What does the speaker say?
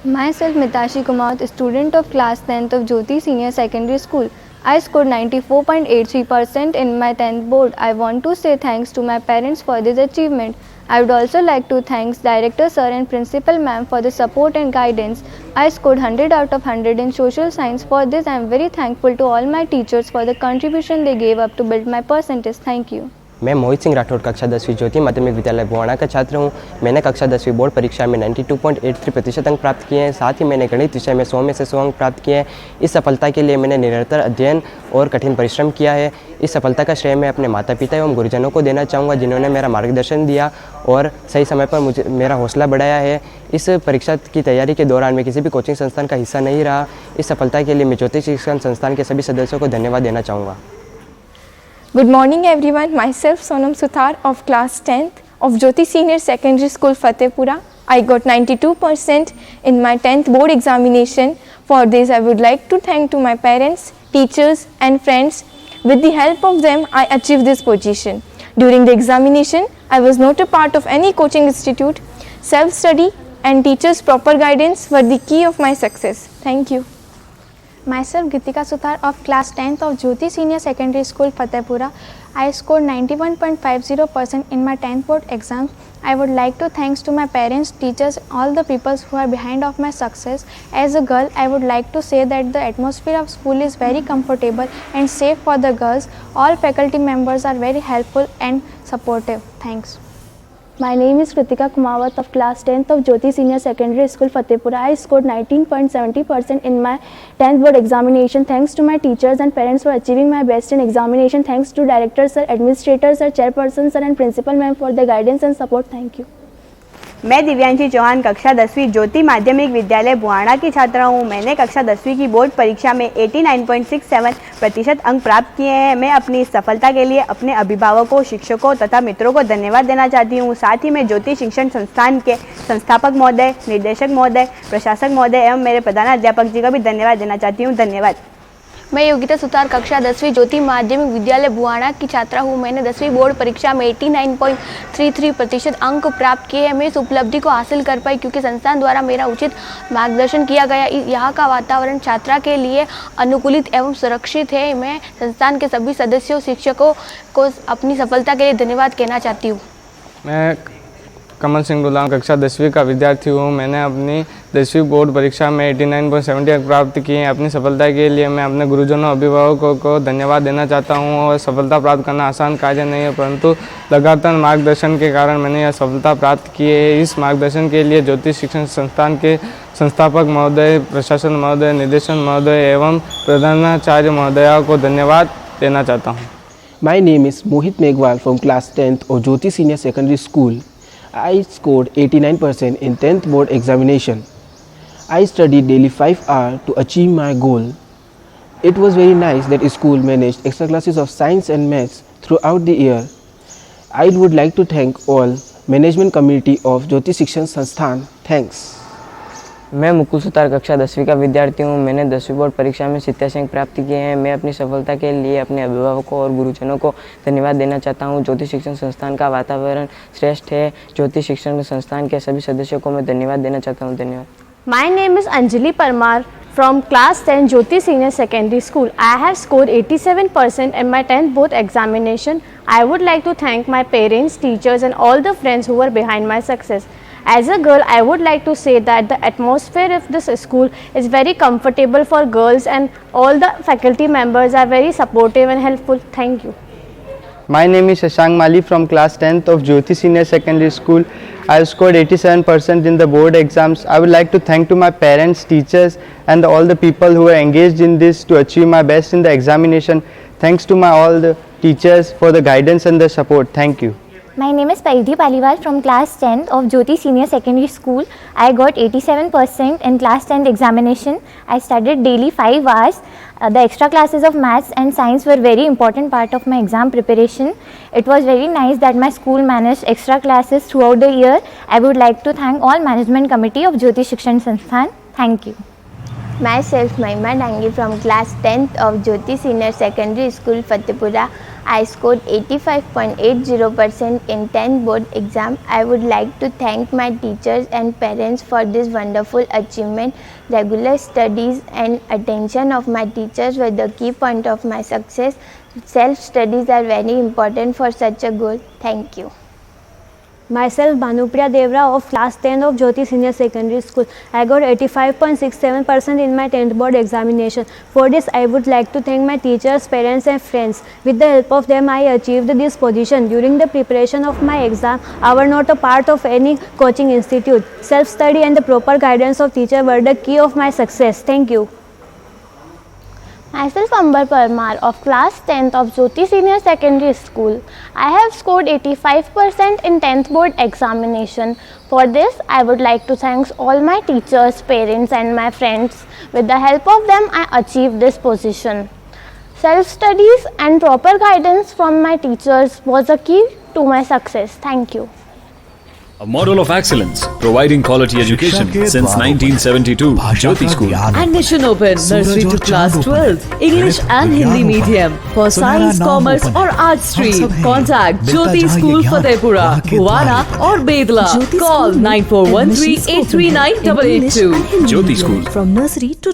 Myself Mitashi Kumar, student of class 10th of Jyoti Senior Secondary School. I scored 94.83% in my 10th board. I want to say thanks to my parents for this achievement. I would also like to thank Director Sir and Principal Ma'am for the support and guidance. I scored 100 out of 100 in social science. For this, I am very thankful to all my teachers for the contribution they gave up to build my percentage. Thank you. मैं मोहित सिंह राठौड़ कक्षा 10वीं ज्योति माध्यमिक विद्यालय बुआना का छात्र हूँ। मैंने कक्षा 10वीं बोर्ड परीक्षा में 92.83% अंक प्राप्त किए हैं। साथ ही मैंने गणित विषय में 100 में से 100 अंक प्राप्त किए हैं। इस सफलता के लिए मैंने निरंतर अध्ययन और कठिन परिश्रम किया है। इस सफलता का श्रेय मैं अपने माता पिता एवं गुरुजनों को देना चाहूँगा, जिन्होंने मेरा मार्गदर्शन दिया और सही समय पर मेरा हौसला बढ़ाया है। इस परीक्षा की तैयारी के दौरान मैं किसी भी कोचिंग संस्थान का हिस्सा नहीं रहा। इस सफलता के लिए मैं ज्योति शिक्षण संस्थान के सभी सदस्यों को धन्यवाद देना चाहूँगा। Good morning everyone. Myself Sonam Suthar of class 10th of Jyoti Senior Secondary School Fatehpura. I got 92% in my 10th board examination. For this I would like to thank to my parents, teachers and friends. With the help of them I achieved this position. During the examination I was not a part of any coaching institute. Self-study and teachers' proper guidance were the key of my success. Thank you. Myself Gitika Suthar of class 10th of Jyoti Senior Secondary School Fatehpura. I scored 91.50% in my 10th board exams. I would like to thanks to my parents, teachers, all the people who are behind of my success. As a girl, I would like to say that the atmosphere of school is very comfortable and safe for the girls. All faculty members are very helpful and supportive. Thanks. My name is Kritika Kumawat of class 10th of Jyoti Senior Secondary School Fatehpura. I scored 19.70% in my 10th board examination. Thanks to my teachers and parents for achieving my best in examination. Thanks to director sir, administrator sir, chairperson sir and principal ma'am for the guidance and support. Thank you. मैं दिव्यांशी चौहान कक्षा 10वीं ज्योति माध्यमिक विद्यालय बुआना की छात्रा हूँ। मैंने कक्षा 10वीं की बोर्ड परीक्षा में 89.67% अंक प्राप्त किए हैं। मैं अपनी इस सफलता के लिए अपने अभिभावकों, शिक्षकों तथा मित्रों को धन्यवाद देना चाहती हूँ। साथ ही मैं ज्योति शिक्षण संस्थान के संस्थापक महोदय, निर्देशक महोदय, प्रशासक महोदय एवं मेरे प्रधानाध्यापक जी का भी धन्यवाद देना चाहती हूँ। धन्यवाद। मैं योगिता सुतार कक्षा 10वीं ज्योति माध्यमिक विद्यालय बुआना की छात्रा हूँ। मैंने 10वीं बोर्ड परीक्षा में 89.33% अंक प्राप्त किए हैं। मैं इस उपलब्धि को हासिल कर पाई क्योंकि संस्थान द्वारा मेरा उचित मार्गदर्शन किया गया। यहाँ का वातावरण छात्रा के लिए अनुकूलित एवं सुरक्षित है। मैं संस्थान के सभी सदस्यों, शिक्षकों को अपनी सफलता के लिए धन्यवाद कहना चाहती हूँ। मैं कमल सिंह गुलाम कक्षा 10वीं का विद्यार्थी हूँ। मैंने अपनी 10वीं बोर्ड परीक्षा में 89.70 अंक प्राप्त किए हैं। अपनी सफलता के लिए मैं अपने गुरुजनों, अभिभावकों को धन्यवाद देना चाहता हूँ। और सफलता प्राप्त करना आसान कार्य नहीं है, परंतु लगातार मार्गदर्शन के कारण मैंने यह सफलता प्राप्त की है। इस मार्गदर्शन के लिए ज्योति शिक्षण संस्थान के संस्थापक महोदय, प्रशासन महोदय, निदेशक महोदय एवं प्रधानाचार्य महोदया को धन्यवाद देना चाहता हूँ। My name is Mohit Megwal from class 10th of Jyoti Senior Secondary School. I scored 89% in 10th board examination. I studied daily 5 hours to achieve my goal. It was very nice that school managed extra classes of science and maths throughout the year. I would like to thank all management committee of Jyoti Shikshan Sansthan. Thanks. मैं मुकुल सुतार कक्षा 10वीं का विद्यार्थी हूँ। मैंने 10वीं board परीक्षा में 87 अंक प्राप्त किए हैं। मैं अपनी सफलता के लिए अपने अभिभावकों और गुरुजनों को धन्यवाद देना चाहता हूँ। ज्योति शिक्षण संस्थान का वातावरण श्रेष्ठ है। ज्योति शिक्षण संस्थान के सभी सदस्यों को मैं धन्यवाद देना चाहता हूँ। धन्यवाद। My name is Anjali Parmar from class 10 Jyoti Senior Secondary School. I have scored 87% in my 10th board examination. I would like to thank my parents, teachers and all the friends who were behind my success. As a girl, I would like to say that the atmosphere of this school is very comfortable for girls and all the faculty members are very supportive and helpful. Thank you. My name is Shashank Mali from class 10th of Jyoti Senior Secondary School. I scored 87% in the board exams. I would like to thank to my parents, teachers and all the people who were engaged in this to achieve my best in the examination. Thanks to all the teachers for the guidance and the support. Thank you. My name is Paridhi Paliwal from class 10th of Jyoti Senior Secondary School. I got 87% in class 10th examination. I studied daily 5 hours. The extra classes of maths and science were very important part of my exam preparation. It was very nice that my school managed extra classes throughout the year. I would like to thank all management committee of Jyoti Shikshan Sansthan. Thank you. Myself, Mahima Dangi from class 10th of Jyoti Senior Secondary School, Fatehpura. I scored 85.80% in 10th board exam. I would like to thank my teachers and parents for this wonderful achievement. Regular studies and attention of my teachers were the key point of my success. Self-studies are very important for such a goal. Thank you. Myself Bhanupriya Devra of class 10 of Jyoti Senior Secondary School. I got 85.67% in my 10th board examination. For this I would like to thank my teachers, parents and friends. With the help of them I achieved this position. During the preparation of my exam I was not a part of any coaching institute. Self-study and the proper guidance of teacher were the key of my success. Thank you. Myself Ambar Parmar of class 10th of Jyoti Senior Secondary School. I have scored 85% in 10th board examination. For this, I would like to thank all my teachers, parents and my friends. With the help of them, I achieved this position. Self-studies and proper guidance from my teachers was a key to my success. Thank you. A model of excellence, providing quality education since 1972. Jyoti School. Admission open nursery to class 12, English and Hindi medium. For science, commerce or art stream, contact Jyoti School Fatehpura, Bhuwana or Bedla. Call 9413 839 882. Jyoti School. From nursery to